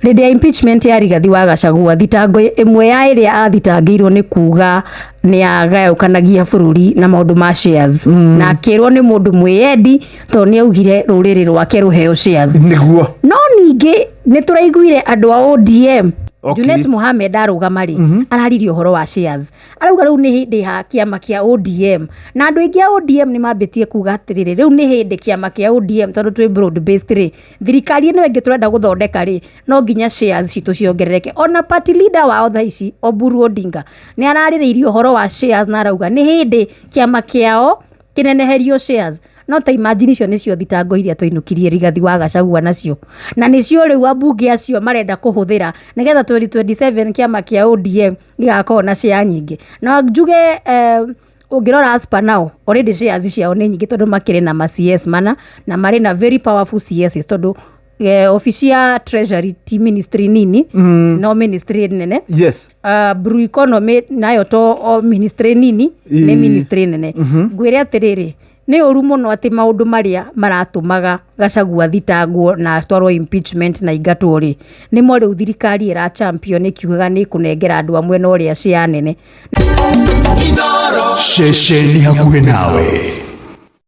Rĩrĩa ya impeachment ya Rigathi wa Gachagua, thitango ĩmwe ya ĩrĩa athitangĩirwo nĩ kuga nĩ agayũkanagia bũrũri na maũndũ ma shares, na akĩrwo nĩ mũndũ mwĩyendi tondũ nĩ augire rũrĩrĩ rwake rũheo shares. Nĩguo. No ningĩ nĩ tũraiguire andũ a ODM Junet Mohamed arũgamari araririe ũhoro wa shares, arauga rĩu nĩ hĩndĩ ha kĩama kĩa ODM, na andũ aingĩ a ODM nĩ mambĩtie kuga atĩrĩrĩ, rĩu nĩ hĩndĩ kĩama kĩa ODM tondũ twĩ broad based rĩ, thirikari ĩno ĩngĩ tũrenda gũthondeka rĩ, no nginya shares citũ ciongerereke. Ona party leader wao thaa ici Oburu Odinga nĩ ararĩrĩirie ũhoro wa shares na arauga nĩ hĩndĩ kĩama kĩao kĩneneherio shares. No ta imagine icio nĩcio thitango iria twainũkirie Rigathi wa Gachagua nacio, na nĩcio rĩu ambunge acio marenda kũhũthĩra nĩgetha 2027 kĩama kĩa ODM gĩgakorwo na share nyingĩ. Na njuge ũngĩrora Aspa nao already shares ciao nĩ nyingĩ tondũ makĩrĩ na CS mana na marĩ na very powerful CS tondũ ofisi ya treasury ti ministry nini, no ministry nene. Yes. Blue economy nayo to ministry nini, nĩ ministry nene. Ngwĩre atĩrĩrĩ, nĩ ũru mũno atĩ maũndũ marĩa maratũmaga Gachagua thitangwo na atwarwo impeachment na ingatwo rĩ, nĩmo rĩu thirikari ĩra champion ĩkiugaga nĩ kũnengera andũ amwe na ũrĩa cia nene. Sheshe ni hakuhĩ nawe.